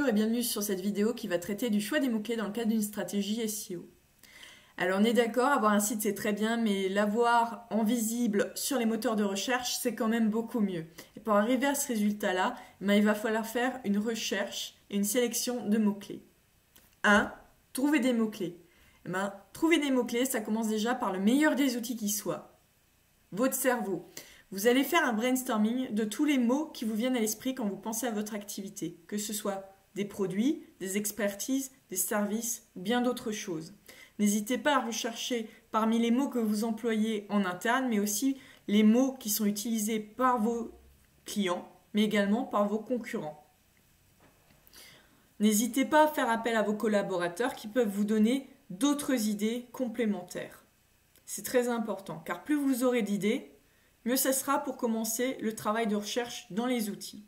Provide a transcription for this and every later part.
Bonjour et bienvenue sur cette vidéo qui va traiter du choix des mots-clés dans le cadre d'une stratégie SEO. Alors on est d'accord, avoir un site c'est très bien, mais l'avoir en visible sur les moteurs de recherche c'est quand même beaucoup mieux. Et pour arriver à ce résultat-là, il va falloir faire une recherche et une sélection de mots-clés. 1. Trouver des mots-clés. Trouver des mots-clés, ça commence déjà par le meilleur des outils qui soit. Votre cerveau. Vous allez faire un brainstorming de tous les mots qui vous viennent à l'esprit quand vous pensez à votre activité, que ce soit des produits, des expertises, des services ou bien d'autres choses. N'hésitez pas à rechercher parmi les mots que vous employez en interne, mais aussi les mots qui sont utilisés par vos clients, mais également par vos concurrents. N'hésitez pas à faire appel à vos collaborateurs qui peuvent vous donner d'autres idées complémentaires. C'est très important, car plus vous aurez d'idées, mieux ce sera pour commencer le travail de recherche dans les outils.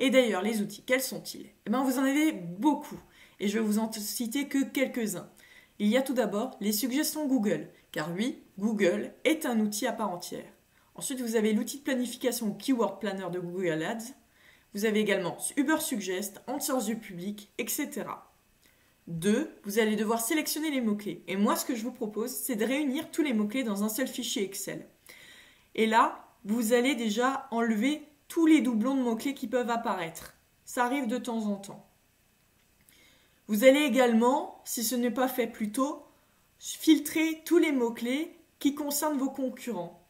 Et d'ailleurs, les outils, quels sont-ils? Vous en avez beaucoup, et je vais vous en citer que quelques-uns. Il y a tout d'abord les suggestions Google, car oui, Google est un outil à part entière. Ensuite, vous avez l'outil de planification Keyword Planner de Google Ads. Vous avez également Ubersuggest, Answers du public, etc. 2. Vous allez devoir sélectionner les mots-clés. Et moi, ce que je vous propose, c'est de réunir tous les mots-clés dans un seul fichier Excel. Et là, vous allez déjà enlever tous les doublons de mots-clés qui peuvent apparaître. Ça arrive de temps en temps. Vous allez également, si ce n'est pas fait plus tôt, filtrer tous les mots-clés qui concernent vos concurrents,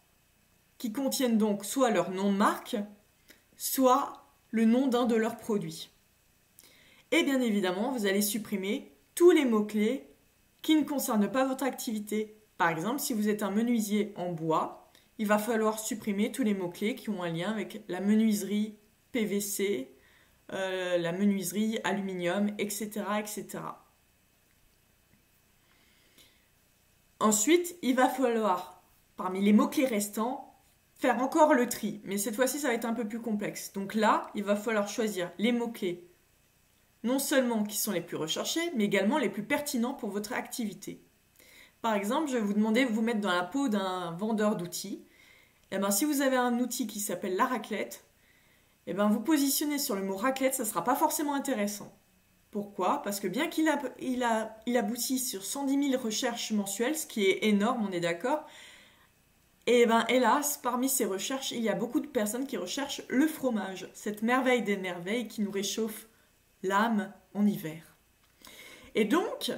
qui contiennent donc soit leur nom de marque, soit le nom d'un de leurs produits. Et bien évidemment, vous allez supprimer tous les mots-clés qui ne concernent pas votre activité. Par exemple, si vous êtes un menuisier en bois, il va falloir supprimer tous les mots-clés qui ont un lien avec la menuiserie PVC, la menuiserie aluminium, etc., etc. Ensuite, il va falloir, parmi les mots-clés restants, faire encore le tri. Mais cette fois-ci, ça va être un peu plus complexe. Donc là, il va falloir choisir les mots-clés non seulement qui sont les plus recherchés, mais également les plus pertinents pour votre activité. Par exemple, je vais vous demander de vous mettre dans la peau d'un vendeur d'outils. Si vous avez un outil qui s'appelle la raclette, vous positionnez sur le mot raclette, ça ne sera pas forcément intéressant. Pourquoi? Parce que bien qu'il aboutisse sur 110 000 recherches mensuelles, ce qui est énorme, on est d'accord, hélas, parmi ces recherches, il y a beaucoup de personnes qui recherchent le fromage, cette merveille des merveilles qui nous réchauffe l'âme en hiver. Et donc,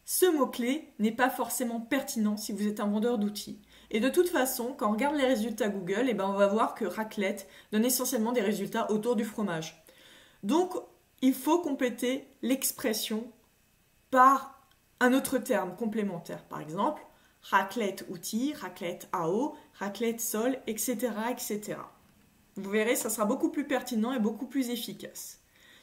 ce mot-clé n'est pas forcément pertinent si vous êtes un vendeur d'outils. Et de toute façon, quand on regarde les résultats Google, on va voir que raclette donne essentiellement des résultats autour du fromage. Donc, il faut compléter l'expression par un autre terme complémentaire. Par exemple, raclette outil, raclette AO, raclette sol, etc., etc. Vous verrez, ça sera beaucoup plus pertinent et beaucoup plus efficace.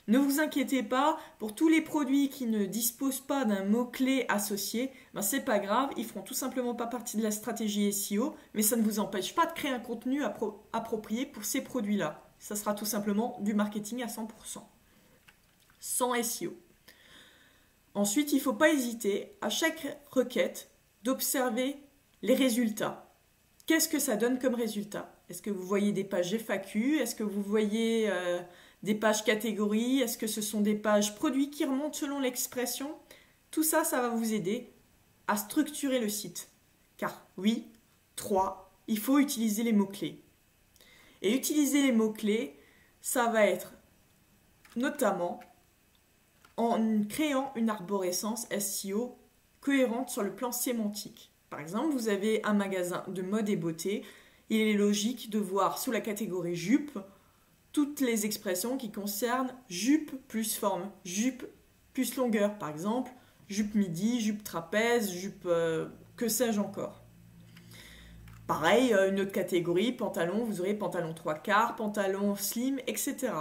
Ne vous inquiétez pas, pour tous les produits qui ne disposent pas d'un mot-clé associé, c'est pas grave, ils feront tout simplement pas partie de la stratégie SEO, mais ça ne vous empêche pas de créer un contenu approprié pour ces produits-là. Ça sera tout simplement du marketing à 100%, sans SEO. Ensuite, il ne faut pas hésiter, à chaque requête, d'observer les résultats. Qu'est-ce que ça donne comme résultat? Est-ce que vous voyez des pages FAQ? Est-ce que vous voyez des pages catégories? Est-ce que ce sont des pages produits qui remontent selon l'expression? Tout ça, ça va vous aider à structurer le site. Car oui, 3, il faut utiliser les mots-clés. Et utiliser les mots-clés, ça va être notamment en créant une arborescence SEO cohérente sur le plan sémantique. Par exemple, vous avez un magasin de mode et beauté. Il est logique de voir sous la catégorie jupe toutes les expressions qui concernent jupe plus forme, jupe plus longueur, par exemple, jupe midi, jupe trapèze, jupe que sais-je encore. Pareil, une autre catégorie, pantalon, vous aurez pantalon 3/4, pantalon slim, etc.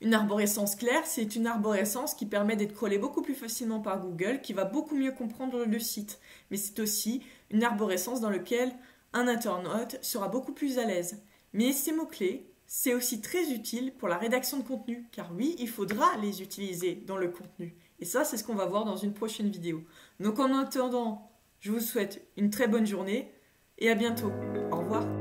Une arborescence claire, c'est une arborescence qui permet d'être crawlée beaucoup plus facilement par Google, qui va beaucoup mieux comprendre le site. Mais c'est aussi une arborescence dans laquelle un internaute sera beaucoup plus à l'aise. Mais ces mots-clés, c'est aussi très utile pour la rédaction de contenu, car oui, il faudra les utiliser dans le contenu. Et ça, c'est ce qu'on va voir dans une prochaine vidéo. Donc en attendant, je vous souhaite une très bonne journée et à bientôt. Au revoir.